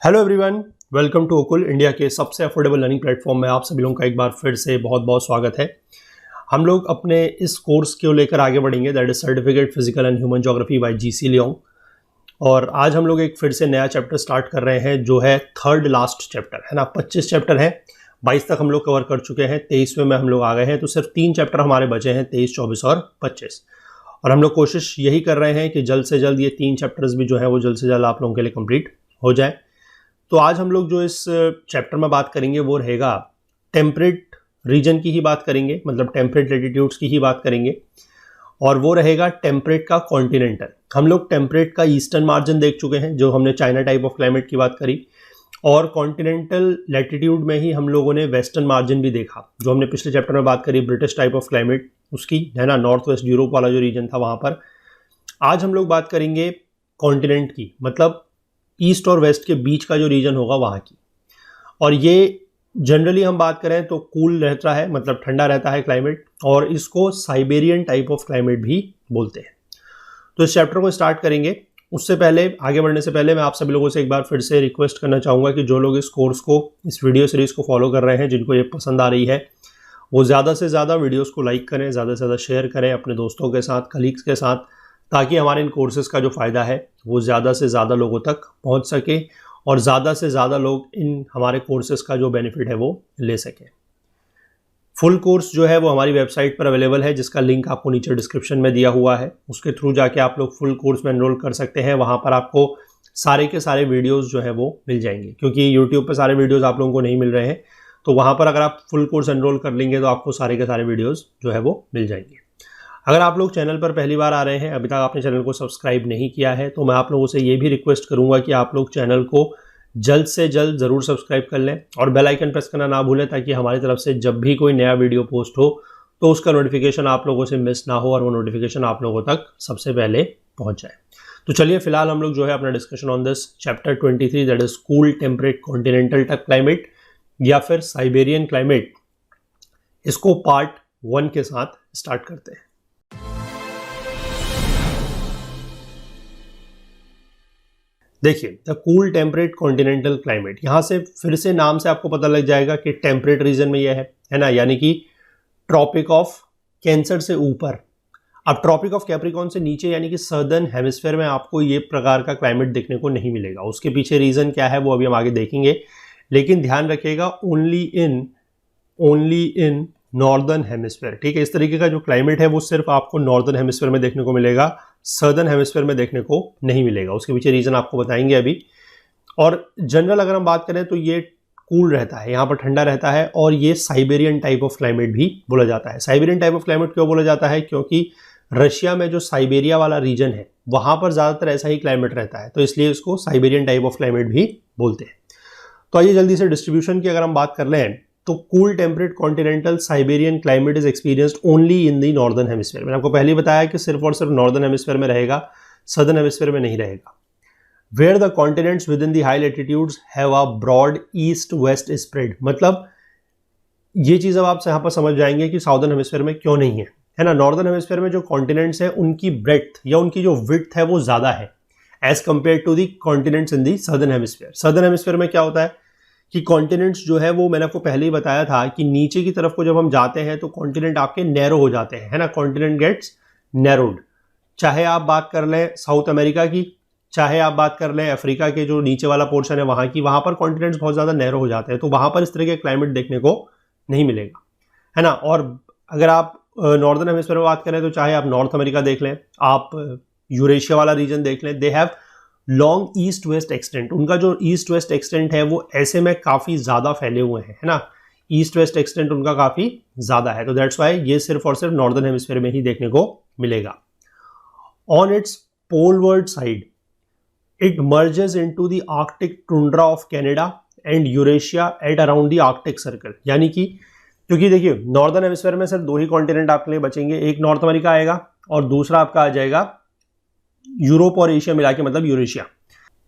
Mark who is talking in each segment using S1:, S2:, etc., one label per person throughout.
S1: Hello everyone, welcome to Okul, India के सबसे affordable learning platform में आप सभी लोगों का एक बार फिर से बहुत बहुत स्वागत है। हम लोग अपने इस कोर्स को लेकर आगे बढ़ेंगे, that is certificate physical and human geography bye GC Leong. और आज हम लोग एक फिर से नया चैप्टर स्टार्ट कर रहे हैं जो है थर्ड लास्ट चैप्टर है ना। 25 चैप्टर है, 22 तक हम लोग कवर कर चुके हैं, 23वें में हम लोग आ गए हैं, तो सिर्फ 3 चैप्टर हमारे बचे हैं, 23, 24 और 25। और हम लोग कोशिश यही कर रहे हैं कि जल्द से जल्द ये 3 चैप्टर्स भी जो है वो जल्द से जल्द आप लोगों के लिए कंप्लीट हो जाए। तो आज हम लोग जो इस चैप्टर में बात करेंगे वो रहेगा टेम्परेट रीजन की ही बात करेंगे, मतलब टेम्परेट लैटिट्यूड्स की ही बात करेंगे। और वो रहेगा टेम्परेट का कॉन्टिनेंटल। हम लोग टेम्परेट का ईस्टर्न मार्जिन देख चुके हैं, जो हमने चाइना टाइप ऑफ क्लाइमेट की बात करी, और कॉन्टिनेंटल लैटिट्यूड में ही हम लोगों ने वेस्टर्न मार्जिन भी देखा, जो हमने पिछले चैप्टर में बात करी ब्रिटिश टाइप ऑफ क्लाइमेट उसकी, है ना, नॉर्थ वेस्ट यूरोप वाला जो रीजन था वहाँ पर। आज हम लोग बात करेंगे कॉन्टिनेंट की, मतलब ईस्ट और वेस्ट के बीच का जो रीजन होगा वहाँ की। और ये जनरली हम बात करें तो कूल रहता है, मतलब ठंडा रहता है क्लाइमेट, और इसको साइबेरियन टाइप ऑफ क्लाइमेट भी बोलते हैं। तो इस चैप्टर को स्टार्ट करेंगे। उससे पहले, आगे बढ़ने से पहले, मैं आप सभी लोगों से एक बार फिर से रिक्वेस्ट करना चाहूँगा कि जो लोग इस कोर्स को, इस वीडियो सीरीज़ को फॉलो कर रहे हैं, जिनको ये पसंद आ रही है, वो ज़्यादा से ज़्यादा वीडियोज़ को लाइक करें, ज़्यादा से ज़्यादा शेयर करें अपने दोस्तों के साथ, कलीग्स के साथ, ताकि हमारे इन कोर्सेज़ का जो फ़ायदा है वो ज़्यादा से ज़्यादा लोगों तक पहुंच सके और ज़्यादा से ज़्यादा लोग इन हमारे कोर्सेज़ का जो बेनिफिट है वो ले सकें। फुल कोर्स जो है वो हमारी वेबसाइट पर अवेलेबल है, जिसका लिंक आपको नीचे डिस्क्रिप्शन में दिया हुआ है। उसके थ्रू जाके आप लोग फुल कोर्स में एनरोल कर सकते हैं। वहाँ पर आपको सारे के सारे वीडियोज़ जो है वो मिल जाएंगे, क्योंकि यूट्यूब पर सारे वीडियोज़ आप लोगों को नहीं मिल रहे हैं। तो वहाँ पर अगर आप फुल कोर्स एनरोल कर लेंगे तो आपको सारे के सारे वीडियोज़ जो है वो मिल जाएंगे। अगर आप लोग चैनल पर पहली बार आ रहे हैं, अभी तक आपने चैनल को सब्सक्राइब नहीं किया है, तो मैं आप लोगों से ये भी रिक्वेस्ट करूंगा कि आप लोग चैनल को जल्द से जल्द ज़रूर सब्सक्राइब कर लें और बेल आइकन प्रेस करना ना भूलें, ताकि हमारी तरफ से जब भी कोई नया वीडियो पोस्ट हो तो उसका नोटिफिकेशन आप लोगों से मिस ना हो और वो नोटिफिकेशन आप लोगों तक सबसे पहले पहुँच जाए। तो चलिए फिलहाल हम लोग जो है अपना discussion on this chapter 23, that is cool temperate continental टक क्लाइमेट या फिर साइबेरियन क्लाइमेट, इसको पार्ट 1 के साथ स्टार्ट करते हैं। देखिए, the cool temperate continental climate, यहाँ से फिर से नाम से आपको पता लग जाएगा कि टेम्परेट रीजन में यह है ना, यानी कि ट्रॉपिक ऑफ कैंसर से ऊपर। अब ट्रॉपिक ऑफ कैप्रिकॉर्न से नीचे, यानी कि सर्दर्न हेमिस्फीयर में आपको ये प्रकार का क्लाइमेट देखने को नहीं मिलेगा। उसके पीछे रीजन क्या है वो अभी हम आगे देखेंगे, लेकिन ध्यान रखिएगा ओनली इन नॉर्दर्न हेमिस्फीयर। ठीक है, इस तरीके का जो क्लाइमेट है वो सिर्फ आपको नॉर्दर्न हेमिस्फीयर में देखने को मिलेगा, सर्दर्न हेमिस्फीयर में देखने को नहीं मिलेगा। उसके पीछे रीजन आपको बताएंगे अभी। और जनरल अगर हम बात करें तो ये कूल रहता है, यहाँ पर ठंडा रहता है, और ये साइबेरियन टाइप ऑफ क्लाइमेट भी बोला जाता है। साइबेरियन टाइप ऑफ क्लाइमेट क्यों बोला जाता है? क्योंकि रशिया में जो साइबेरिया वाला रीजन है वहाँ पर ज़्यादातर ऐसा ही क्लाइमेट रहता है, तो इसलिए इसको साइबेरियन टाइप ऑफ क्लाइमेट भी बोलते हैं। तो आइए जल्दी से डिस्ट्रीब्यूशन की अगर हम बात कर लें तो cool temperate continental Siberian climate is experienced only in the northern hemisphere. मैंने आपको पहले ही बताया कि सिर्फ और सिर्फ नॉर्दर्न हेमिस्फीयर में रहेगा, सदर्न हेमिस्फीयर में नहीं रहेगा। Where the continents within the high latitudes have a broad east west spread, मतलब ये चीज़ अब आप यहाँ पर समझ जाएंगे कि साउदर्न हेमिस्फीयर में क्यों नहीं है ना। नॉर्दर्न हेमिस्फीयर में जो कॉन्टिनेंट्स है उनकी ब्रेड्थ या उनकी जो विड्थ है वो ज़्यादा है as compare to the continents in the southern hemisphere. Southern hemisphere में क्या होता है कि कॉन्टिनेंट्स जो है वो मैंने आपको पहले ही बताया था कि नीचे की तरफ को जब हम जाते हैं तो कॉन्टिनेंट आपके नैरो हो जाते हैं, है ना, कॉन्टिनेंट गेट्स नैरोड। चाहे आप बात कर लें साउथ अमेरिका की, चाहे आप बात कर लें अफ्रीका के जो नीचे वाला पोर्शन है वहाँ की, वहाँ पर कॉन्टिनेंट्स बहुत ज़्यादा नैरो हो जाते हैं, तो वहाँ पर इस तरह के क्लाइमेट देखने को नहीं मिलेगा, है ना। और अगर आप नॉर्दर्न हेमिस्फीयर में बात करें तो चाहे आप नॉर्थ अमेरिका देख लें, आप यूरेशिया वाला रीजन देख लें, they have long east west extent. उनका जो ईस्ट वेस्ट एक्सटेंट है वो ऐसे में काफ़ी ज़्यादा फैले हुए हैं, है ना, ईस्ट वेस्ट एक्सटेंट उनका काफ़ी ज़्यादा है। तो दैट्स वाई ये सिर्फ और सिर्फ नॉर्दर्न हेमिस्फीयर में ही देखने को मिलेगा। On its poleward side it merges into the Arctic tundra of Canada and Eurasia at around the Arctic circle, यानी कि क्योंकि देखिए नॉर्दर्न हेमिस्फीयर में सिर्फ 2 ही कॉन्टिनेंट आपके लिए बचेंगे, एक नॉर्थ अमेरिका आएगा और दूसरा आपका आ जाएगा यूरोप और एशिया मिला के, मतलब यूरेशिया।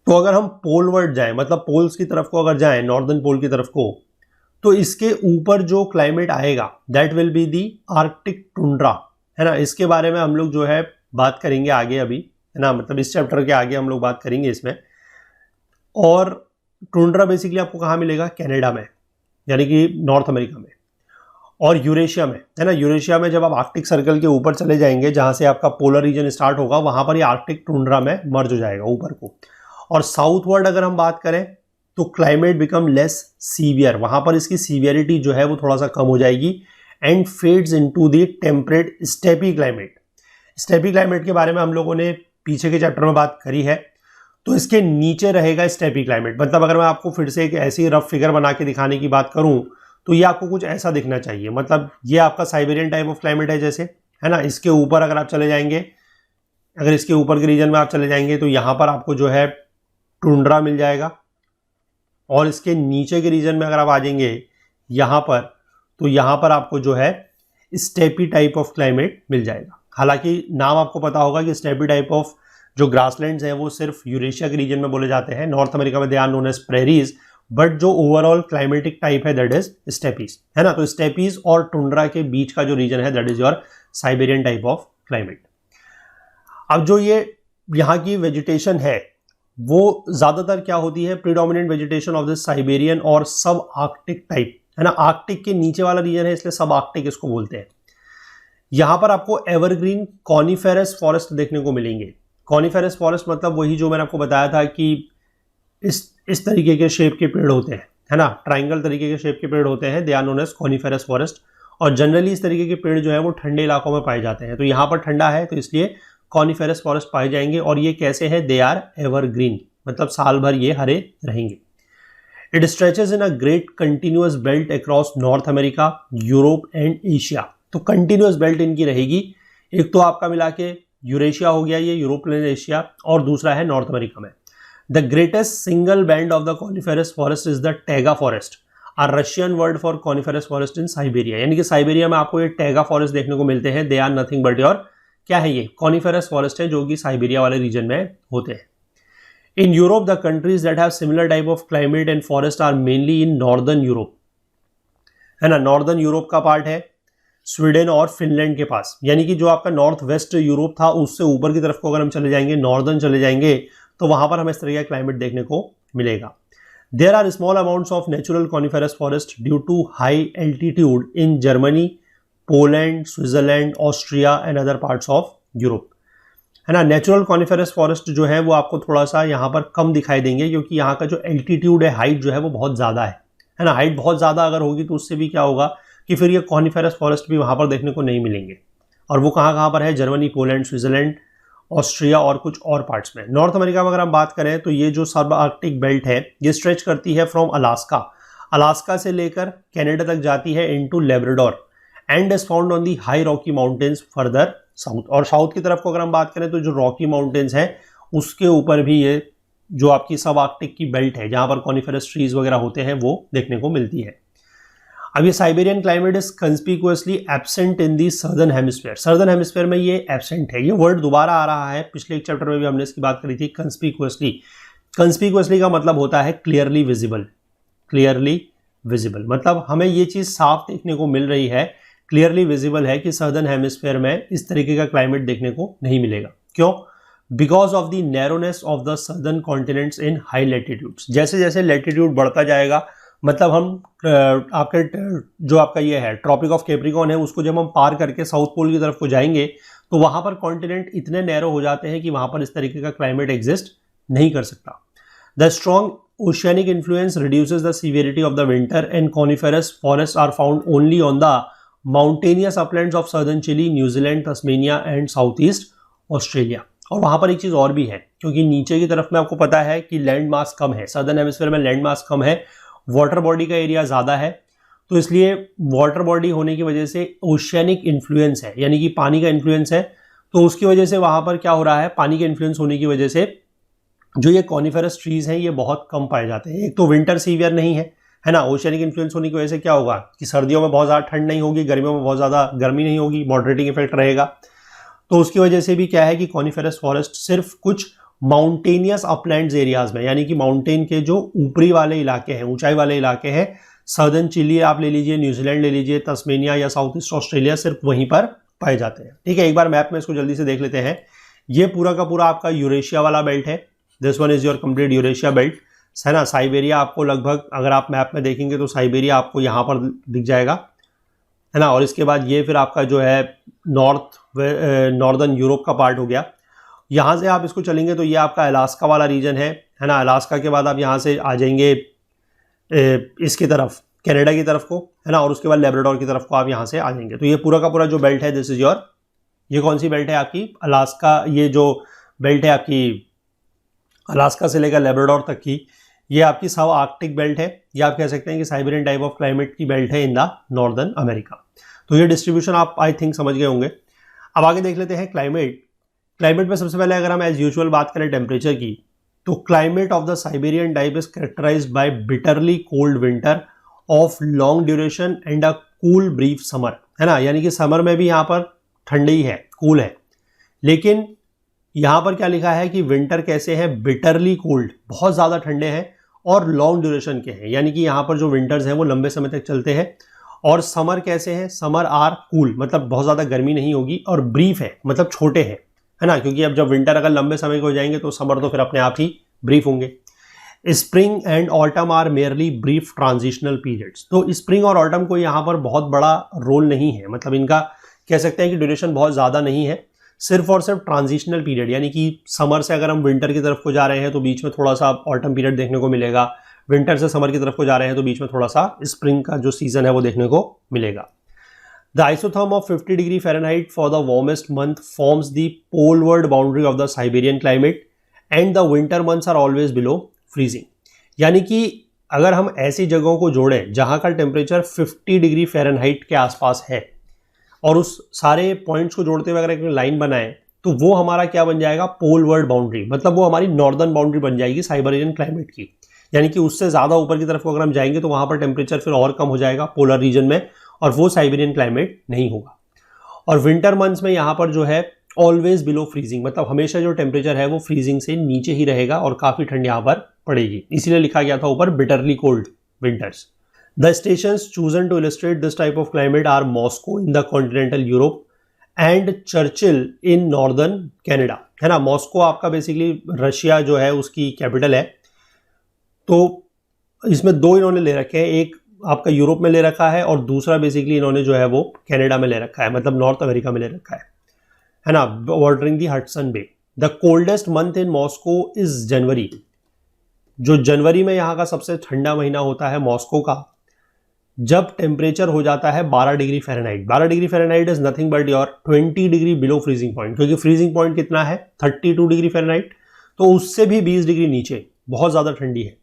S1: तो अगर हम पोलवर्ड जाएं, मतलब पोल्स की तरफ को अगर जाएं, नॉर्दर्न पोल की तरफ को, तो इसके ऊपर जो क्लाइमेट आएगा that will be the Arctic tundra, है ना। इसके बारे में हम लोग जो है बात करेंगे आगे अभी, है ना, मतलब इस चैप्टर के आगे हम लोग बात करेंगे इसमें। और टुंड्रा बेसिकली आपको कहाँ मिलेगा, कनाडा में यानी कि नॉर्थ अमेरिका में, और यूरेशिया में, है ना। यूरेशिया में जब आप आर्कटिक सर्कल के ऊपर चले जाएंगे जहाँ से आपका पोलर रीजन स्टार्ट होगा, वहाँ पर ये आर्कटिक टुंड्रा में मर्ज हो जाएगा ऊपर को। और साउथवर्ड अगर हम बात करें तो क्लाइमेट बिकम लेस सीवियर, वहाँ पर इसकी सीवियरिटी जो है वो थोड़ा सा कम हो जाएगी, and fades into the temperate steppe climate. Steppe climate के बारे में हम लोगों ने पीछे के चैप्टर में बात करी है। तो इसके नीचे रहेगा स्टेपी क्लाइमेट, मतलब अगर मैं आपको फिर से एक ऐसी रफ फिगर बना के दिखाने की बात करूं तो ये आपको कुछ ऐसा दिखना चाहिए। मतलब ये आपका साइबेरियन टाइप ऑफ क्लाइमेट है जैसे, है ना। इसके ऊपर अगर आप चले जाएंगे, अगर इसके ऊपर के रीजन में आप चले जाएंगे तो यहाँ पर आपको जो है टुंड्रा मिल जाएगा, और इसके नीचे के रीजन में अगर आप आ जाएंगे यहाँ पर, तो यहाँ पर आपको जो है स्टेपी टाइप ऑफ क्लाइमेट मिल जाएगा। हालांकि नाम आपको पता होगा कि स्टेपी टाइप ऑफ जो ग्रासलैंड्स हैं वो सिर्फ यूरेशिया के रीजन में बोले जाते हैं, नॉर्थ अमेरिका में they are known as prairies, but जो ओवरऑल क्लाइमेटिक टाइप है दैट इज स्टेपीज, है ना। तो स्टेपीज और टुंड्रा के बीच का जो रीजन है that is your Siberian type of climate. अब जो ये यहाँ की वेजिटेशन है वो ज्यादातर क्या होती है, predominant vegetation of this Siberian और सब आर्कटिक टाइप, है ना। आर्कटिक के नीचे वाला रीजन है इसलिए सब आर्कटिक इसको बोलते हैं। यहां पर आपको एवरग्रीन कॉनिफेरस फॉरेस्ट देखने को मिलेंगे। कॉनिफेरस फॉरेस्ट मतलब वही जो मैंने आपको बताया था कि इस तरीके के शेप के पेड़ होते हैं, है ना, ट्राइंगल तरीके के शेप के पेड़ होते हैं, they are known as coniferous forest. और जनरली इस तरीके के पेड़ जो है वो ठंडे इलाकों में पाए जाते हैं, तो यहाँ पर ठंडा है तो इसलिए कॉनिफेरस फॉरेस्ट पाए जाएंगे। और ये कैसे है, दे आर एवरग्रीन, मतलब साल भर ये हरे रहेंगे। It stretches in a great continuous belt across north America, Europe and Asia. तो कंटिन्यूअस बेल्ट इनकी रहेगी, एक तो आपका मिला के यूरेशिया हो गया, ये यूरोप एंड एशिया, और दूसरा है नॉर्थ अमेरिका में। The greatest single band of the coniferous forest is the taiga forest, a Russian word for coniferous forest in Siberia. यानी कि साइबेरिया में आपको ये टैगा फॉरेस्ट देखने को मिलते हैं। They are nothing but your, क्या है ये, कॉनिफेरस फॉरेस्ट है जो कि साइबेरिया वाले रीजन में होते हैं। In Europe the countries that have similar type of climate and forest are mainly in northern Europe, है ना। नॉर्दर्न यूरोप का पार्ट है स्वीडन और फिनलैंड के पास, यानी कि जो आपका नॉर्थ वेस्ट यूरोप था उससे ऊपर की तरफ को अगर हम चले जाएंगे, नॉर्दर्न चले जाएंगे, तो वहां पर हमें इस तरह का क्लाइमेट देखने को मिलेगा। There are small amounts of natural coniferous forest due to high altitude in Germany, Poland, Switzerland, Austria and other parts of Europe, है ना। नेचुरल कॉनिफेरस फॉरेस्ट जो है वो आपको थोड़ा सा यहाँ पर कम दिखाई देंगे क्योंकि यहाँ का जो एल्टीट्यूड है, हाइट जो है वो बहुत ज़्यादा है ना। हाइट बहुत ज़्यादा अगर होगी तो उससे भी क्या होगा कि फिर ये कॉनिफेरस फॉरेस्ट भी वहाँ पर देखने को नहीं मिलेंगे। और वो कहाँ पर है, जर्मनी, पोलैंड, स्विट्जरलैंड, ऑस्ट्रिया और कुछ और पार्ट्स में। नॉर्थ अमेरिका में अगर हम बात करें तो ये जो सब आर्कटिक बेल्ट है ये स्ट्रेच करती है फ्रॉम अलास्का से लेकर कनाडा तक जाती है into Labrador, and is found on the high Rocky mountains further south. और साउथ की तरफ को अगर हम बात करें तो जो रॉकी माउंटेन्स हैं उसके ऊपर भी ये जो आपकी सब आर्कटिक की बेल्ट है जहाँ पर कॉनिफेरस ट्रीज वगैरह होते हैं वो देखने को मिलती है। अब ये Siberian climate is conspicuously absent in the southern hemisphere. Southern hemisphere में ये एब्सेंट है। ये वर्ड दोबारा आ रहा है, पिछले एक चैप्टर में भी हमने इसकी बात करी थी, कंस्पिकुअसली। कंस्पिकुअसली का मतलब होता है क्लियरली विजिबल, क्लियरली विजिबल मतलब हमें ये चीज़ साफ देखने को मिल रही है, क्लियरली विजिबल है कि सर्दर्न हेमिस्फीयर में इस तरीके का क्लाइमेट देखने को नहीं मिलेगा। क्यों? Because of the narrowness of the southern continents in high latitudes. जैसे जैसे लैटिट्यूड बढ़ता जाएगा, मतलब हम आपके जो आपका ये है ट्रॉपिक ऑफ कैप्रिकॉर्न है उसको जब हम पार करके साउथ पोल की तरफ को जाएंगे तो वहां पर कॉन्टिनेंट इतने नैरो हो जाते हैं कि वहां पर इस तरीके का क्लाइमेट एग्जिस्ट नहीं कर सकता। The strong oceanic influence reduces the severity of the winter and coniferous forest are found only on the mountainous uplands of southern Chile, New Zealand, Tasmania and south east Australia. और वहां पर एक चीज और भी है, क्योंकि नीचे की तरफ में आपको पता है कि लैंड मास कम है, सर्दर्न हेमिस्फीयर में लैंड मास कम है, वाटर बॉडी का एरिया ज़्यादा है, तो इसलिए वाटर बॉडी होने की वजह से ओशियनिक इन्फ्लुएंस है, यानी कि पानी का इन्फ्लुएंस है, तो उसकी वजह से वहाँ पर क्या हो रहा है, पानी के इन्फ्लुएंस होने की वजह से जो ये कॉनिफेरस ट्रीज हैं ये बहुत कम पाए जाते हैं। एक तो विंटर सीवियर नहीं है ना, ओशियनिक इन्फ्लुएंस होने की वजह से क्या होगा कि सर्दियों में बहुत ज़्यादा ठंड नहीं होगी, गर्मियों में बहुत ज़्यादा गर्मी नहीं होगी, मॉडरेटिंग इफेक्ट रहेगा। तो उसकी वजह से भी क्या है कि कॉनिफेरस फॉरेस्ट सिर्फ कुछ माउंटेनियस अपलैंड्स एरियाज में, यानी कि माउंटेन के जो ऊपरी वाले इलाके हैं, ऊंचाई वाले इलाके हैं, सर्दर्न चिली आप ले लीजिए, न्यूजीलैंड ले लीजिए, तस्मेनिया या साउथ ईस्ट ऑस्ट्रेलिया, सिर्फ वहीं पर पाए जाते हैं। ठीक है, एक बार मैप में इसको जल्दी से देख लेते हैं। ये पूरा का पूरा आपका यूरेशिया वाला बेल्ट है, this one is your complete Eurasia belt. है ना। साइबेरिया आपको लगभग, अगर आप मैप में देखेंगे तो साइबेरिया आपको यहाँ पर दिख जाएगा, है ना। और इसके बाद ये फिर आपका जो है नॉर्दर्न यूरोप का पार्ट हो गया। यहाँ से आप इसको चलेंगे तो ये आपका अलास्का वाला रीजन है ना। अलास्का के बाद आप यहाँ से आ जाएंगे इसकी तरफ, कनाडा की तरफ को, है ना। और उसके बाद लेब्राडोर की तरफ को आप यहाँ से आ जाएंगे। तो ये पूरा का पूरा जो बेल्ट है, दिस इज योर, ये कौन सी बेल्ट है आपकी, अलास्का। ये जो बेल्ट है आपकी अलास्का से लेकर लेब्राडोर तक की, ये आपकी सब आर्कटिक बेल्ट है। या आप कह सकते हैं कि साइबेरियन टाइप ऑफ क्लाइमेट की बेल्ट है इन द नॉर्दर्न अमेरिका। तो ये डिस्ट्रीब्यूशन आप आई थिंक समझ गए होंगे। अब आगे देख लेते हैं क्लाइमेट। क्लाइमेट में सबसे पहले अगर हम एज यूजुअल बात करें टेम्परेचर की, तो climate of the Siberian type is characterised by bitterly cold winter of long duration and a cool brief summer, है ना। यानी कि समर में भी यहाँ पर ठंडी है, कूल है, लेकिन यहाँ पर क्या लिखा है कि विंटर कैसे है, बिटरली कोल्ड, बहुत ज़्यादा ठंडे हैं और लॉन्ग ड्यूरेशन के हैं। यानी कि यहाँ पर जो विंटर्स हैं वो लंबे समय तक चलते हैं। और समर कैसे हैं, समर आर कूल, मतलब बहुत ज़्यादा गर्मी नहीं होगी, और ब्रीफ है मतलब छोटे हैं, है ना। क्योंकि अब जब विंटर अगर लंबे समय के हो जाएंगे तो समर तो फिर अपने आप ही ब्रीफ होंगे। Spring and autumn are merely brief transitional periods. तो स्प्रिंग और ऑटम को यहाँ पर बहुत बड़ा रोल नहीं है, मतलब इनका कह सकते हैं कि ड्यूरेशन बहुत ज़्यादा नहीं है, सिर्फ और सिर्फ ट्रांजिशनल पीरियड। यानी कि समर से अगर हम विंटर की तरफ को जा रहे हैं तो बीच में थोड़ा सा ऑटम पीरियड देखने को मिलेगा, विंटर से समर की तरफ को जा रहे हैं तो बीच में थोड़ा सा स्प्रिंग का जो सीजन है वो देखने को मिलेगा। The isotherm of 50 degree Fahrenheit for the warmest month forms the poleward boundary of the Siberian climate and the winter months are always below freezing. यानी कि अगर हम ऐसी जगहों को जोड़ें जहां का टेम्परेचर 50 डिग्री फ़ारेनहाइट के आसपास है और उस सारे पॉइंट्स को जोड़ते हुए अगर एक लाइन बनाए तो वो हमारा क्या बन जाएगा, पोलवर्ड बाउंड्री, मतलब वो हमारी नॉर्दर्न बाउंड्री बन जाएगी साइबेरियन क्लाइमेट की। यानी कि उससे ज़्यादा ऊपर की तरफ को अगर हम जाएंगे तो वहाँ पर टेम्परेचर फिर और कम हो जाएगा पोलर रीजन में, और वो साइबेरियन क्लाइमेट नहीं होगा। और विंटर मंथ्स में यहाँ पर जो है ऑलवेज बिलो फ्रीजिंग, मतलब हमेशा जो टेम्परेचर है वो फ्रीजिंग से नीचे ही रहेगा और काफ़ी ठंड यहाँ पर पड़ेगी। इसीलिए लिखा गया था ऊपर bitterly cold winters. The stations chosen to illustrate this type of climate are Moscow in the continental Europe and Churchill in northern Canada, है ना। मॉस्को आपका बेसिकली रशिया जो है उसकी कैपिटल है। तो इसमें दो इन्होंने ले रखे हैं, एक आपका यूरोप में ले रखा है और दूसरा बेसिकली इन्होंने जो है वो कनाडा में ले रखा है, मतलब नॉर्थ अमेरिका में ले रखा है ना, bordering the Hudson Bay. The coldest month in Moscow is January. जो जनवरी में यहाँ का सबसे ठंडा महीना होता है मॉस्को का, जब टेम्परेचर हो जाता है 12 degree Fahrenheit. 12 degree Fahrenheit is nothing but your 20 degree below freezing point, क्योंकि फ्रीजिंग पॉइंट कितना है 32 डिग्री फ़ारेनहाइट, तो उससे भी 20 डिग्री नीचे, बहुत ज़्यादा ठंडी है।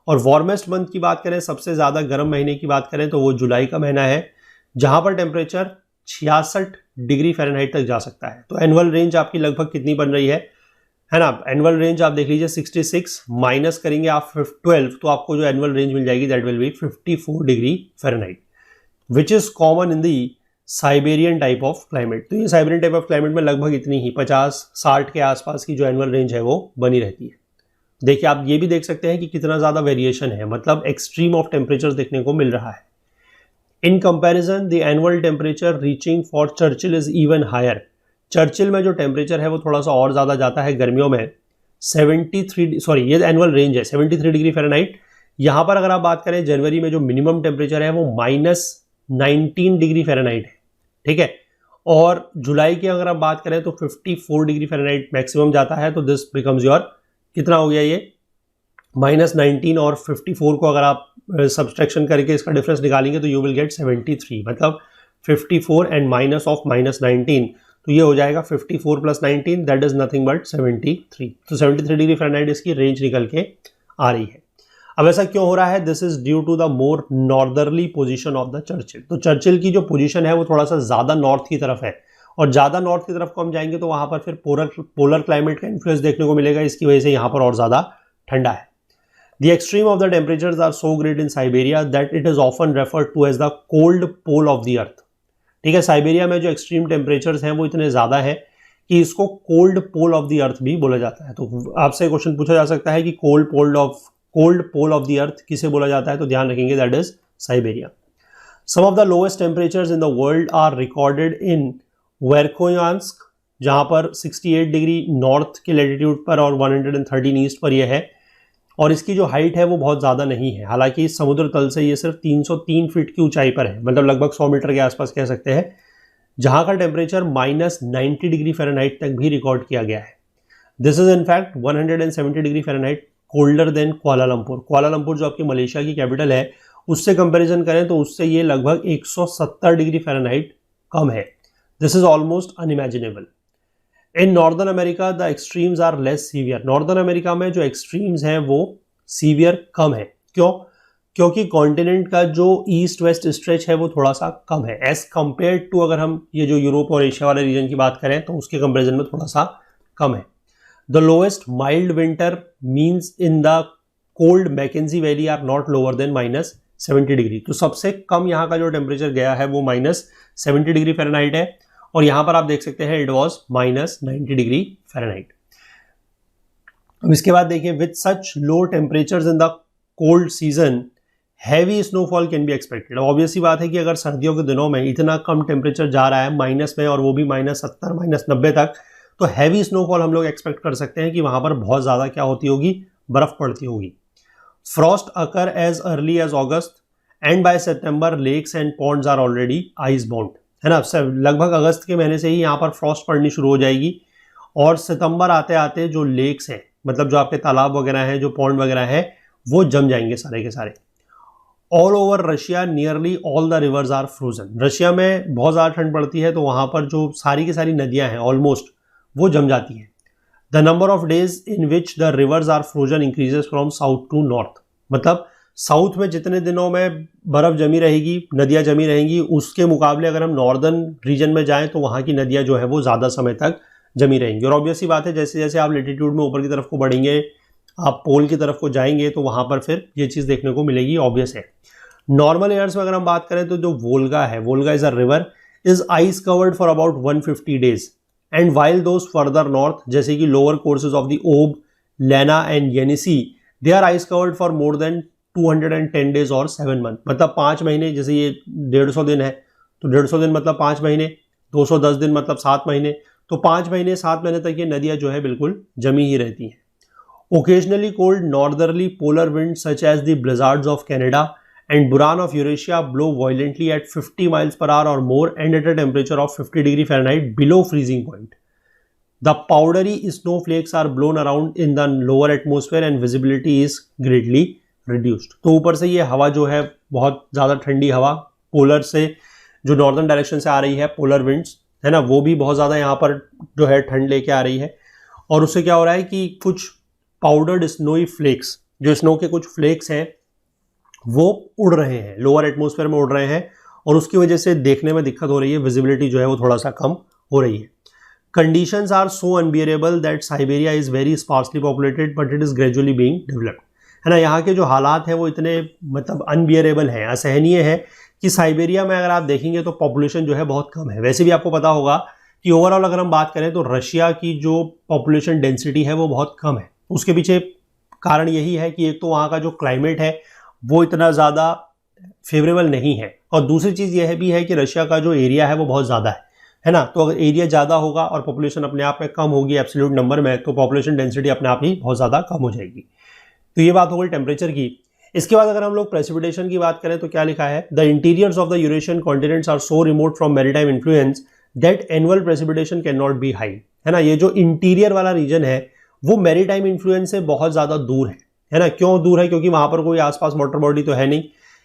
S1: और वार्मेस्ट मंथ की बात करें, सबसे ज़्यादा गर्म महीने की बात करें तो वो जुलाई का महीना है, जहाँ पर टेम्परेचर 66 डिग्री फ़ारेनहाइट तक जा सकता है। तो एनुअल रेंज आपकी लगभग कितनी बन रही है ना। एनुअल रेंज आप देख लीजिए 66 माइनस करेंगे आप 12, तो आपको जो एनुअल रेंज मिल जाएगी that will be 54 degree Fahrenheit, which is common in the Siberian type of climate. तो ये साइबेरियन टाइप ऑफ क्लाइमेट में लगभग इतनी ही 50-60 के आसपास की जो एनुअल रेंज है वो बनी रहती है। देखिए आप ये भी देख सकते हैं कि कितना ज़्यादा वेरिएशन है, मतलब एक्सट्रीम ऑफ टेम्परेचर देखने को मिल रहा है। In comparison the annual temperature reaching for Churchill is even higher. Churchill में जो टेम्परेचर है वो थोड़ा सा और ज़्यादा जाता है गर्मियों में, 73, ये एनुअल रेंज है 73 डिग्री फ़ारेनहाइट। यहाँ पर अगर आप बात करें जनवरी में जो मिनिमम टेम्परेचर है वो -19 डिग्री फ़ारेनहाइट है, ठीक है। और जुलाई की अगर आप बात करें तो 54 डिग्री फ़ारेनहाइट मैक्सिमम जाता है। तो दिस बिकम्स योर, कितना हो गया ये, -19 और 54 को अगर आप सब्सट्रैक्शन करके इसका डिफरेंस निकालेंगे तो यू विल गेट 73, मतलब 54 एंड माइनस ऑफ -19, तो ये हो जाएगा 54 + 19 दैट इज नथिंग बट 73। तो 73 डिग्री फ़ारेनहाइट इसकी रेंज निकल के आ रही है। अब ऐसा क्यों हो रहा है, this is due to the more northerly position of the Churchill. तो चर्चिल की जो पोजीशन है वो थोड़ा सा ज़्यादा नॉर्थ की तरफ है, और ज़्यादा नॉर्थ की तरफ को हम जाएंगे तो वहाँ पर फिर पोलर क्लाइमेट का इन्फ्लुएंस देखने को मिलेगा, इसकी वजह से यहाँ पर और ज़्यादा ठंडा है। The extreme of the temperatures are so great in Siberia that it is often referred to as the cold pole of the earth, ठीक है। साइबेरिया में जो एक्सट्रीम टेम्परेचर्स हैं वो इतने ज़्यादा है कि इसको cold pole of the earth भी बोला जाता है। तो आपसे क्वेश्चन पूछा जा सकता है कि cold pole of the earth किसे बोला जाता है, तो ध्यान रखेंगे that is Siberia. Some of the lowest temperatures in the world are recorded in Verkhoyansk, जहाँ पर 68 डिग्री नॉर्थ के लैटिट्यूड पर और 113 ईस्ट पर यह है। और इसकी जो हाइट है वो बहुत ज़्यादा नहीं है, हालांकि समुद्र तल से ये सिर्फ 303 फीट की ऊंचाई पर है, मतलब लगभग 100 मीटर के आसपास कह सकते हैं, जहां का टेम्परेचर -90 डिग्री फ़ारेनहाइट तक भी रिकॉर्ड किया गया है। This is in fact 170 degree Fahrenheit colder than Kuala Lumpur. Kuala Lumpur जो आपकी मलेशिया की कैपिटल है, उससे कंपैरिजन करें तो उससे ये लगभग 170 डिग्री फ़ारेनहाइट कम है। This is almost unimaginable. In northern America the extremes are less severe. Northern America में जो एक्सट्रीम्स हैं वो सीवियर कम है। क्यों? क्योंकि कॉन्टिनेंट का जो ईस्ट वेस्ट स्ट्रेच है वो थोड़ा सा कम है एज कंपेयर टू, अगर हम ये जो यूरोप और एशिया वाले रीजन की बात करें तो उसके कंपेरिजन में थोड़ा सा कम है। The lowest mild winter means in the cold Mackenzie Valley are not lower than -70 degree. तो सबसे कम यहाँ का जो टेम्परेचर गया है वो -70 डिग्री फ़ारेनहाइट है, और यहां पर आप देख सकते हैं इट वॉज -90 डिग्री फ़ारेनहाइट। अब इसके बाद देखिए, with such low temperatures in the cold season heavy snowfall can be expected. Obvious सी बात है कि अगर सर्दियों के दिनों में इतना कम टेम्परेचर जा रहा है माइनस में, और वो भी -70 -90 तक, तो हैवी स्नोफॉल हम लोग एक्सपेक्ट कर सकते हैं कि वहां पर बहुत ज़्यादा क्या होती होगी, बर्फ पड़ती होगी। Frost occur as early as August and by September lakes and ponds are already ice bound, है ना। लगभग अगस्त के महीने से ही यहाँ पर फ्रॉस्ट पड़नी शुरू हो जाएगी, और सितंबर आते आते जो लेक्स हैं, मतलब जो आपके तालाब वगैरह हैं, जो पॉन्ड वगैरह हैं, वो जम जाएंगे सारे के सारे। All over Russia nearly all the rivers are frozen. Russia में बहुत ज़्यादा ठंड पड़ती है, तो वहाँ पर जो सारी की सारी नदियाँ हैं ऑलमोस्ट वो जम जाती हैं। The number of days in which the rivers are frozen increases from south to north. मतलब साउथ में जितने दिनों में बर्फ जमी रहेगी, नदियाँ जमी रहेंगी, उसके मुकाबले अगर हम नॉर्दर्न रीजन में जाएं तो वहाँ की नदियाँ जो है वो ज़्यादा समय तक जमी रहेंगी। और ऑब्वियस सी बात है, जैसे जैसे आप लेटीट्यूड में ऊपर की तरफ को बढ़ेंगे, आप पोल की तरफ को जाएंगे, तो वहाँ पर फिर ये चीज़ देखने को मिलेगी, ऑब्वियस है। नॉर्मल एयर्स में अगर हम बात करें तो जो वोल्गा है, Volga is a river, is ice covered for about 150 days, and while those further north जैसे कि lower courses of the Ob, Lena and Yenisei, they are ice covered for more than 210 days और 7 month. मतलब 5 महीने, जैसे ये 150 दिन है तो 150 दिन मतलब 5 महीने, 210 दिन मतलब 7 महीने, तो 5 महीने 7 महीने तक ये नदियाँ जो है बिल्कुल जमी ही रहती हैं। Occasionally cold northerly polar wind such as the blizzards of Canada and Buran of Eurasia blow violently at 50 miles per hour or more and at a temperature of 50 degree Fahrenheit below freezing point. The powdery snowflakes are blown around in the lower atmosphere and visibility is greatly reduced. तो ऊपर से ये हवा जो है बहुत ज़्यादा ठंडी हवा, पोलर से जो नॉर्दर्न डायरेक्शन से आ रही है, पोलर विंड्स है ना, वो भी बहुत ज़्यादा यहाँ पर जो है ठंड लेके आ रही है, और उससे क्या हो रहा है कि कुछ पाउडर्ड स्नोई फ्लेक्स, जो स्नो के कुछ फ्लेक्स हैं वो उड़ रहे हैं, लोअर एटमॉस्फेयर में उड़ रहे हैं, और उसकी वजह से देखने में दिक्कत हो रही है, विजिबिलिटी जो है वो थोड़ा सा कम हो रही है। Conditions are so unbearable that Siberia is very sparsely populated but it is gradually being developed, है ना। यहाँ के जो हालात हैं वो इतने मतलब अनबियरेबल हैं, असहनीय है, कि साइबेरिया में अगर आप देखेंगे तो पॉपुलेशन जो है बहुत कम है। वैसे भी आपको पता होगा कि ओवरऑल अगर हम बात करें तो रशिया की जो पॉपुलेशन डेंसिटी है वो बहुत कम है। उसके पीछे कारण यही है कि एक तो वहाँ का जो क्लाइमेट है वो इतना ज़्यादा फेवरेबल नहीं है, और दूसरी चीज़ यह भी है कि रशिया का जो एरिया है वो बहुत ज़्यादा है ना। तो अगर एरिया ज़्यादा होगा और पॉपुलेशन अपने आप में कम होगी एब्सोल्यूट नंबर में, तो पॉपुलेशन डेंसिटी अपने आप ही बहुत ज़्यादा कम हो जाएगी। तो ये बात हो गई टेम्परेचर की। इसके बाद अगर हम लोग प्रेसिपिटेशन की बात करें तो क्या लिखा है, the interiors of the Eurasian continents are so remote from maritime influence that annual precipitation can not be high, है ना। ये जो इंटीरियर वाला रीजन है वो मैरीटाइम इन्फ्लुएंस से बहुत ज़्यादा दूर है ना। क्यों दूर है? क्योंकि वहाँ पर कोई आसपास वाटर बॉडी तो है नहीं,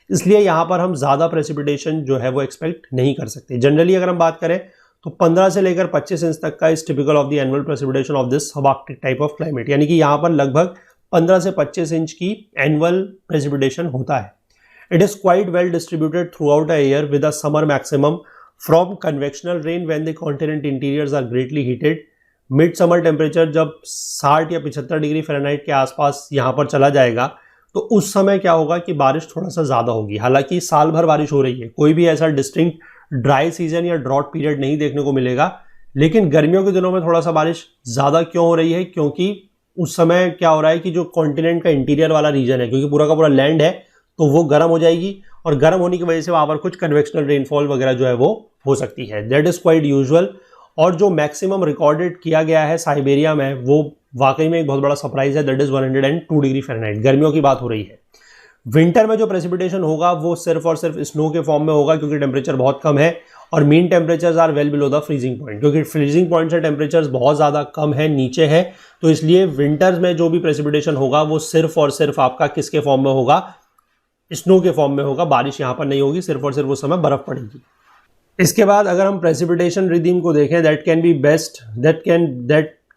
S1: इसलिए यहाँ पर हम ज़्यादा प्रेसिपिटेशन जो है वो एक्सपेक्ट नहीं कर सकते। जनरली अगर हम बात करें तो 15 से लेकर 25 इंच तक का is typical of the annual precipitation of this subarctic type of climate, यानी कि यहाँ पर लगभग 15 से 25 इंच की एनुअल प्रेसिपिटेशन होता है। It is quite well distributed throughout a year with a summer maximum from convectional rain when the continent interiors are greatly heated. Mid summer temperature जब 60 या 75 डिग्री फ़ारेनहाइट के आसपास यहाँ पर चला जाएगा तो उस समय क्या होगा कि बारिश थोड़ा सा ज़्यादा होगी। हालांकि साल भर बारिश हो रही है, कोई भी ऐसा डिस्टिंक्ट ड्राई सीजन या ड्रॉट पीरियड नहीं देखने को मिलेगा, लेकिन गर्मियों के दिनों में थोड़ा सा बारिश ज़्यादा क्यों हो रही है? क्योंकि उस समय क्या हो रहा है कि जो कॉन्टिनेंट का इंटीरियर वाला रीजन है, क्योंकि पूरा का पूरा लैंड है, तो वो गर्म हो जाएगी, और गर्म होने की वजह से वहाँ पर कुछ कन्वेक्शनल रेनफॉल वगैरह जो है वो हो सकती है। That is quite usual. और जो मैक्सिमम रिकॉर्डेड किया गया है साइबेरिया में वो वाकई में एक बहुत बड़ा सरप्राइज है, दैट इज 102 डिग्री फ़ारेनहाइट। गर्मियों की बात हो रही है। विंटर में जो प्रेसिपिटेशन होगा वो सिर्फ और सिर्फ स्नो के फॉर्म में होगा, क्योंकि टेम्परेचर बहुत कम है और mean temperatures are well below the freezing point, क्योंकि फ्रीजिंग पॉइंट से टेम्परेचर्स बहुत ज़्यादा कम है, नीचे है। तो इसलिए विंटर्स में जो भी प्रेसिपिटेशन होगा वो सिर्फ और सिर्फ आपका किसके फॉर्म में होगा, स्नो के फॉर्म में होगा। बारिश यहाँ पर नहीं होगी, सिर्फ और सिर्फ उस समय बर्फ पड़ेगी। इसके बाद अगर हम प्रेसिपिटेशन रिदीम को देखें, that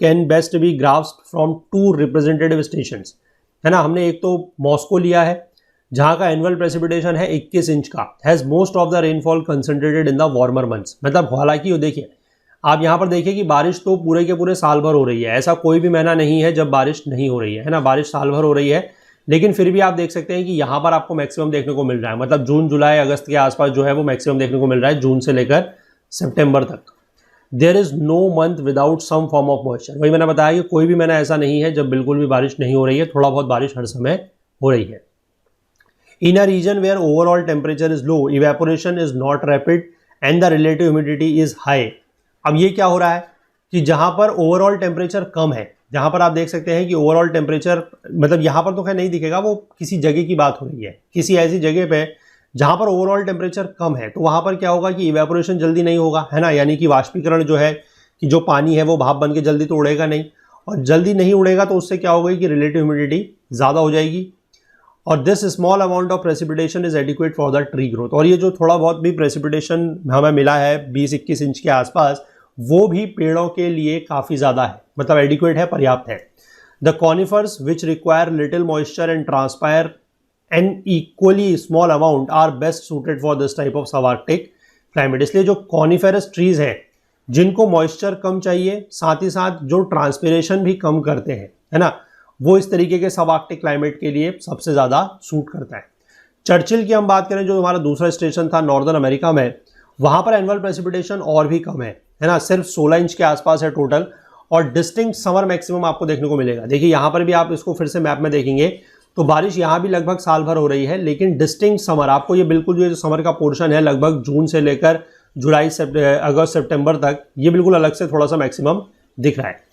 S1: can best be grasped from 2 representative stations, है ना। हमने एक तो मॉस्को लिया है जहाँ का एनुअल प्रेसिपिटेशन है 21 इंच का, has most of the rainfall concentrated in the warmer months. मतलब हालांकि ये देखिए, आप यहाँ पर देखिए कि बारिश तो पूरे के पूरे साल भर हो रही है, ऐसा कोई भी महीना नहीं है जब बारिश नहीं हो रही है ना, बारिश साल भर हो रही है। लेकिन फिर भी आप देख सकते हैं कि यहाँ पर आपको मैक्सिमम देखने को मिल रहा है, मतलब जून जुलाई अगस्त के आसपास जो है वो मैक्सिमम देखने को मिल रहा है, जून से लेकर सितंबर तक। There is no month without some form of moisture. वही मैंने बताया कि कोई भी महीना ऐसा नहीं है जब बिल्कुल भी बारिश नहीं हो रही है, थोड़ा बहुत बारिश हर समय हो रही है। In a region where overall temperature is low, evaporation is not rapid and the relative humidity is high। अब ये क्या हो रहा है कि जहाँ पर ओवरऑल टेम्परेचर कम है, जहाँ पर आप देख सकते हैं कि ओवरऑल टेम्परेचर, मतलब यहाँ पर तो खैर नहीं दिखेगा, वो किसी जगह की बात हो रही है, किसी ऐसी जगह पे जहाँ पर ओवरऑल टेम्परेचर कम है, तो वहाँ पर क्या होगा कि इवेपोरेशन जल्दी नहीं होगा, है ना। यानी कि वाष्पीकरण जो है कि जो पानी है वो भाप बन के जल्दी तो उड़ेगा नहीं, और जल्दी नहीं उड़ेगा तो उससे क्या होगा कि रिलेटिव ह्यूमिडिटी ज़्यादा हो जाएगी। और this small amount of precipitation is adequate for the tree growth. और ये जो थोड़ा बहुत भी प्रेसिपिटेशन हमें मिला है 20-21 इंच के आसपास, वो भी पेड़ों के लिए काफ़ी ज़्यादा है, मतलब एडिक्वेट है, पर्याप्त है। The conifers which require little moisture and transpire an equally small amount are best suited for this type of subarctic climate. इसलिए जो कॉनिफेरस ट्रीज हैं जिनको मॉइस्चर कम चाहिए, साथ ही साथ जो ट्रांसपिरेशन भी कम करते हैं, है ना, वो इस तरीके के सब आर्कटिक क्लाइमेट के लिए सबसे ज़्यादा सूट करता है। चर्चिल की हम बात करें, जो हमारा दूसरा स्टेशन था नॉर्दर्न अमेरिका में, वहाँ पर एनुअल प्रेसिपिटेशन और भी कम है ना, सिर्फ 16 इंच के आसपास है टोटल, और डिस्टिंक्ट समर मैक्सिमम आपको देखने को मिलेगा। देखिए यहाँ पर भी आप इसको फिर से मैप में देखेंगे तो बारिश यहाँ भी लगभग साल भर हो रही है, लेकिन डिस्टिंक्ट समर आपको ये बिल्कुल जो समर का पोर्शन है लगभग जून से लेकर जुलाई अगस्त सितंबर तक, ये बिल्कुल अलग से थोड़ा सा मैक्सिमम दिख रहा है।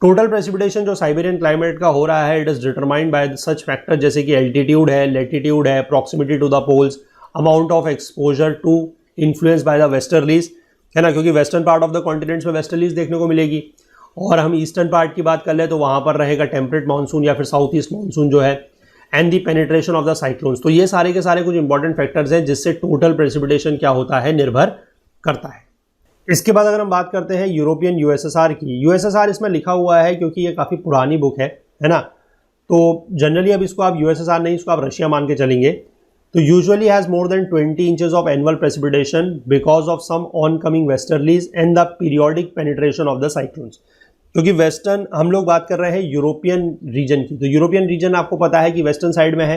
S1: टोटल प्रेसिपिटेशन जो साइबेरियन क्लाइमेट का हो रहा है, it is determined by such factor जैसे कि एल्टीट्यूड है, लेटीट्यूड है, proximity to the poles, amount of exposure to influence by the westerlies, है ना, क्योंकि western part of the continents में वेस्टर्लीज देखने को मिलेगी। और हम ईस्टर्न पार्ट की बात कर ले तो वहाँ पर रहेगा टेम्परेट मानसून या फिर साउथ ईस्ट मानसून जो है, and the penetration of the cyclones. तो ये सारे के सारे कुछ इंपॉर्टेंट फैक्टर्स हैं जिससे टोटल प्रेसिपिटेशन क्या होता है, निर्भर करता है। इसके बाद अगर हम बात करते हैं यूरोपियन यूएसएसआर की, यूएसएसआर इसमें लिखा हुआ है क्योंकि ये काफ़ी पुरानी बुक है ना, तो जनरली अब इसको आप यूएसएसआर नहीं, इसको आप रशिया मान के चलेंगे। तो usually has more than 20 inches of annual precipitation because of some on coming westerlies and the periodic penetration of the cyclones. क्योंकि वेस्टर्न, हम लोग बात कर रहे हैं यूरोपियन रीजन की, तो यूरोपियन रीजन आपको पता है कि वेस्टर्न साइड में है,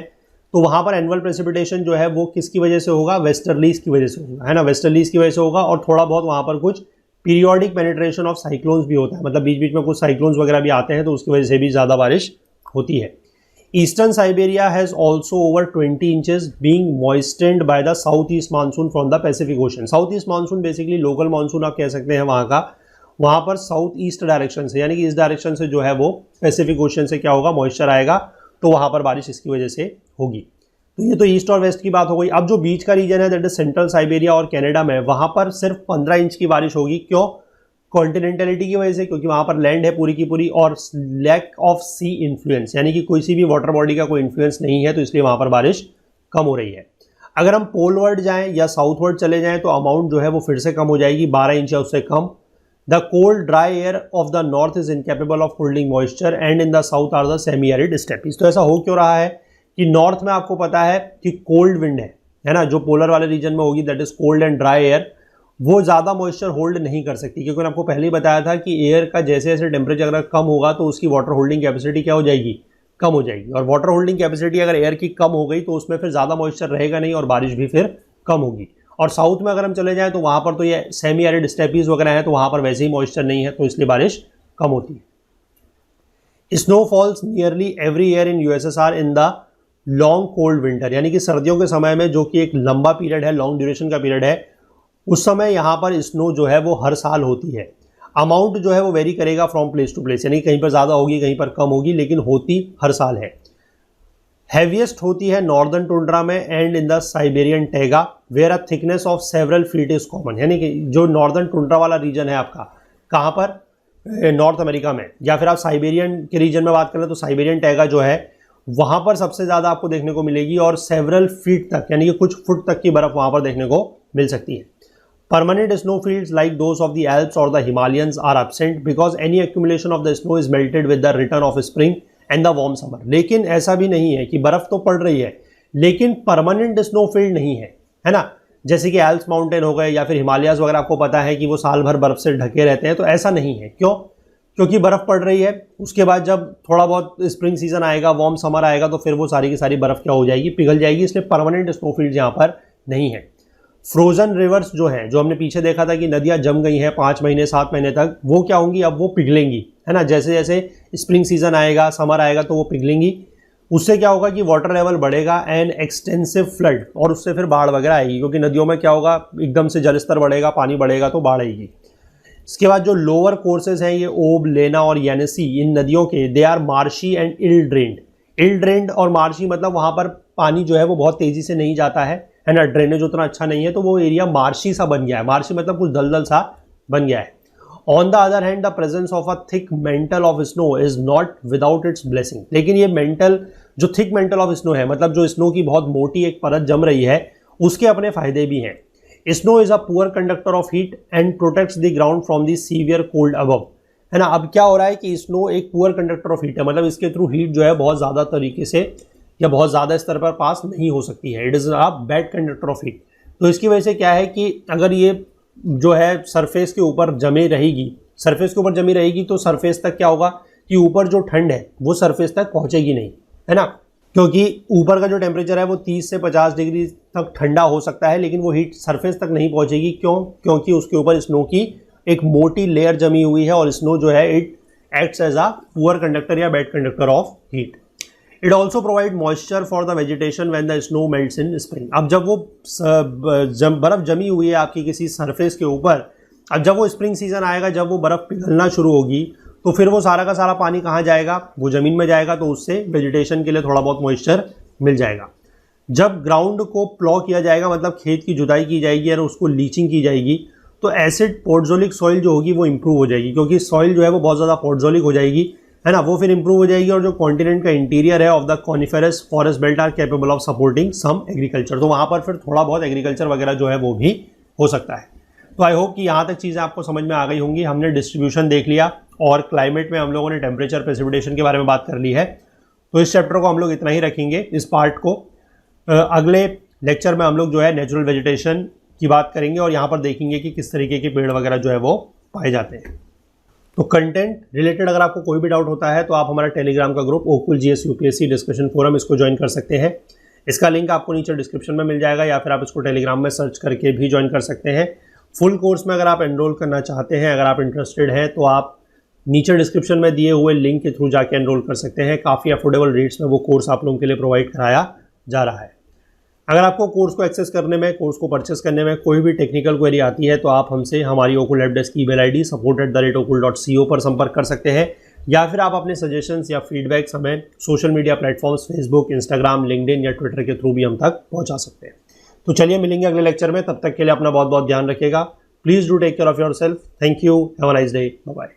S1: तो वहाँ पर एनुअल प्रेसिपिटेशन जो है वो किसकी वजह से होगा, वेस्टर्लीज की वजह से होगा, है ना, वेस्टर्लीज की वजह से होगा। और थोड़ा बहुत वहाँ पर कुछ पीरियोडिक पेनिट्रेशन ऑफ साइक्लोन्स भी होता है, मतलब बीच बीच में कुछ साइक्लोन्स वगैरह भी आते हैं, तो उसकी वजह से भी ज़्यादा बारिश होती है। Eastern Siberia has also over 20 inches being moistened by the south east monsoon from the Pacific Ocean. South east monsoon basically local monsoon आप कह सकते हैं वहाँ का, वहाँ पर साउथ ईस्ट डायरेक्शन से, यानी कि इस डायरेक्शन से जो है वो पैसिफिक ओशन से क्या होगा, मॉइस्चर आएगा, तो वहाँ पर बारिश इसकी वजह से होगी। तो ये तो ईस्ट और वेस्ट की बात हो गई। अब जो बीच का रीजन है दैट इज सेंट्रल साइबेरिया और कनाडा में, वहाँ पर सिर्फ 15 इंच की बारिश होगी। क्यों? कॉन्टिनेंटलिटी की वजह से, क्योंकि वहाँ पर लैंड है पूरी की पूरी, और लैक ऑफ सी इन्फ्लुएंस, यानी कि कोई सी भी वाटर बॉडी का कोई इन्फ्लुएंस नहीं है, तो इसलिए वहाँ पर बारिश कम हो रही है। अगर हम पोलवर्ड जाएँ या साउथवर्ड चले जाएँ तो अमाउंट जो है वो फिर से कम हो जाएगी, 12 इंच या उससे कम। The cold dry air of the north is incapable of holding moisture and in the south are the semi-arid steppes। तो ऐसा हो क्यों रहा है कि नॉर्थ में आपको पता है कि कोल्ड विंड है ना, जो पोलर वाले रीजन में होगी, that is cold and dry air, वो ज़्यादा मॉइस्चर होल्ड नहीं कर सकती, क्योंकि मैंने आपको पहले ही बताया था कि एयर का जैसे जैसे टेम्परेचर अगर कम होगा तो उसकी वाटर होल्डिंग कैपेसिटी क्या हो जाएगी, कम हो जाएगी। और वाटर होल्डिंग कैपेसिटी अगर एयर की कम हो गई तो उसमें फिर ज़्यादा मॉइस्चर रहेगा नहीं और बारिश भी फिर कम होगी। और साउथ में अगर हम चले जाएं तो वहाँ पर तो ये सेमी एरिड स्टेपीज वगैरह हैं, तो वहाँ पर वैसे ही मॉइस्चर नहीं है, तो इसलिए बारिश कम होती है। Snow falls nearly every year in USSR in the long cold winter, यानी कि सर्दियों के समय में, जो कि एक लंबा पीरियड है, लॉन्ग ड्यूरेशन का पीरियड है, उस समय यहाँ पर स्नो जो है वो हर साल होती है। अमाउंट जो है वो वेरी करेगा फ्रॉम प्लेस टू प्लेस, यानी कहीं पर ज़्यादा होगी कहीं पर कम होगी, लेकिन होती हर साल है। हैवीएस्ट होती है नॉर्दर्न टुंड्रा में and in the Siberian taiga where a thickness of several feet is common, यानी कि जो नॉर्दर्न टुंड्रा वाला रीजन है आपका, कहाँ पर, नॉर्थ अमेरिका में, या फिर आप साइबेरियन के रीजन में बात करें तो साइबेरियन टैगा जो है वहाँ पर सबसे ज़्यादा आपको देखने को मिलेगी, और सेवरल फीट तक यानी कि कुछ फुट तक की बर्फ़ वहाँ पर देखने को मिल सकती है। Permanent snow fields like those of the Alps और the Himalayans are absent because any accumulation of the snow is melted with the return of spring and the warm summer. लेकिन ऐसा भी नहीं है कि बर्फ़ तो पड़ रही है लेकिन परमानेंट स्नो फील्ड नहीं है ना, जैसे कि एल्प्स माउंटेन हो गए या फिर हिमालयाज वगैरह, आपको पता है कि वो साल भर बर्फ़ से ढके रहते हैं, तो ऐसा नहीं है। क्यों? क्योंकि बर्फ़ पड़ रही है, उसके बाद जब थोड़ा बहुत स्प्रिंग सीजन आएगा, वार्म समर आएगा, तो फिर वो सारी की सारी बर्फ़ क्या हो जाएगी, पिघल जाएगी, इसलिए परमानेंट स्नोफील्ड यहाँ पर नहीं है। फ्रोजन रिवर्स जो हैं, जो हमने पीछे देखा था कि नदियाँ जम गई हैं 5 महीने 7 महीने तक, वो क्या होंगी, अब वो पिघलेंगी, है ना। जैसे जैसे स्प्रिंग सीजन आएगा, समर आएगा, तो वो पिघलेंगी। उससे क्या होगा कि वाटर लेवल बढ़ेगा एंड एक्सटेंसिव फ्लड, और उससे फिर बाढ़ वगैरह आएगी, क्योंकि नदियों में क्या होगा, एकदम से जलस्तर बढ़ेगा, पानी बढ़ेगा तो बाढ़ आएगी। इसके बाद जो लोअर कोर्सेज हैं, ये ओब, लेना और येनेसी, इन नदियों के, they are marshy and ill drained. Ill drained और मार्शी मतलब वहाँ पर पानी जो है वो बहुत तेज़ी से नहीं जाता है ना, ड्रेनेज उतना अच्छा नहीं है, तो वो एरिया मार्शी सा बन गया है। मार्शी मतलब कुछ दलदल सा बन गया है। On the other hand the presence of a thick mental of snow is not without its blessing. लेकिन ये मेंटल, जो थिक मेंटल ऑफ स्नो है, मतलब जो स्नो की बहुत मोटी एक परत जम रही है, उसके अपने फायदे भी हैं। Snow is a poor conductor of heat and protects the ground from the severe cold above, है ना। अब क्या हो रहा है कि स्नो एक पुअर कंडक्टर ऑफ हीट है, मतलब इसके थ्रू हीट जो है बहुत ज़्यादा तरीके से या बहुत ज़्यादा स्तर पर पास नहीं हो सकती है। It is a bad conductor of heat. तो इसकी वजह से क्या है कि अगर ये जो है सरफेस के ऊपर जमे रहेगी, सरफेस के ऊपर जमी रहेगी, तो सरफेस तक क्या होगा कि ऊपर जो ठंड है वो सरफेस तक पहुँचेगी नहीं, है ना, क्योंकि ऊपर का जो टेम्परेचर है वो 30 से 50 डिग्री तक ठंडा हो सकता है, लेकिन वो हीट सरफेस तक नहीं पहुंचेगी। क्यों? क्योंकि उसके ऊपर स्नो की एक मोटी लेयर जमी हुई है, और स्नो जो है it acts as a poor conductor या bad conductor of heat. It also provide moisture for the vegetation when the snow melts in spring. अब जब वो बर्फ़ जमी हुई है आपकी किसी सरफेस के ऊपर, अब जब वो स्प्रिंग सीजन आएगा, जब वो बर्फ़ पिघलना शुरू होगी, तो फिर वो सारा का सारा पानी कहाँ जाएगा, वो ज़मीन में जाएगा, तो उससे वेजिटेशन के लिए थोड़ा बहुत मॉइस्चर मिल जाएगा। जब ग्राउंड को प्लॉ किया जाएगा, मतलब खेत की जुताई की जाएगी और उसको लीचिंग की जाएगी, तो एसिड पोर्टजोलिक सॉइल जो होगी वो इंप्रूव हो जाएगी, क्योंकि सॉइल जो है वो बहुत ज़्यादा पोर्टजोलिक हो जाएगी, है ना, वो फिर इंप्रूव हो जाएगी। और जो कॉन्टिनेंट का इंटीरियर है of the coniferous forest belt are capable of supporting some agriculture, तो वहाँ पर फिर थोड़ा बहुत एग्रीकल्चर वगैरह जो है वो भी हो सकता है। तो आई होप कि यहाँ तक चीज़ें आपको समझ में आ गई होंगी। हमने डिस्ट्रीब्यूशन देख लिया और क्लाइमेट में हम लोगों ने टेम्परेचर, प्रेसिपिटेशन के बारे में बात कर ली है। तो इस चैप्टर को हम लोग इतना ही रखेंगे, इस पार्ट को। अगले लेक्चर में हम लोग जो है नेचुरल वेजिटेशन की बात करेंगे और यहाँ पर देखेंगे कि किस तरीके के पेड़ वगैरह जो है वो पाए जाते हैं। तो कंटेंट रिलेटेड अगर आपको कोई भी डाउट होता है तो आप हमारा टेलीग्राम का group Okul GS UPSC discussion forum, इसको ज्वाइन कर सकते हैं। इसका लिंक आपको नीचे डिस्क्रिप्शन में मिल जाएगा, या फिर आप इसको टेलीग्राम में सर्च करके भी ज्वाइन कर सकते हैं। फुल कोर्स में अगर आप एनरोल करना चाहते हैं, अगर आप इंटरेस्टेड हैं, तो आप नीचे डिस्क्रिप्शन में दिए हुए लिंक के थ्रू जाके एनरोल कर सकते हैं। काफ़ी अफोर्डेबल रेट्स में वो कोर्स आप लोगों के लिए प्रोवाइड कराया जा रहा है। अगर आपको कोर्स को एक्सेस करने में, कोर्स को परचेस करने में कोई भी टेक्निकल क्वेरी आती है, तो आप हमसे हमारी ओकुल हेल्प डेस्क की ईमेल आईडी support@okul.co पर संपर्क कर सकते हैं, या फिर आप अपने सजेशंस या फीडबैक्स हमें social media platforms Facebook, Instagram, LinkedIn या ट्विटर के थ्रू भी हम तक पहुंचा सकते हैं। तो चलिए मिलेंगे अगले लेक्चर में, तब तक के लिए अपना बहुत बहुत ध्यान रखिएगा। Please do take care of yourself. Thank you, have a nice day, bye bye.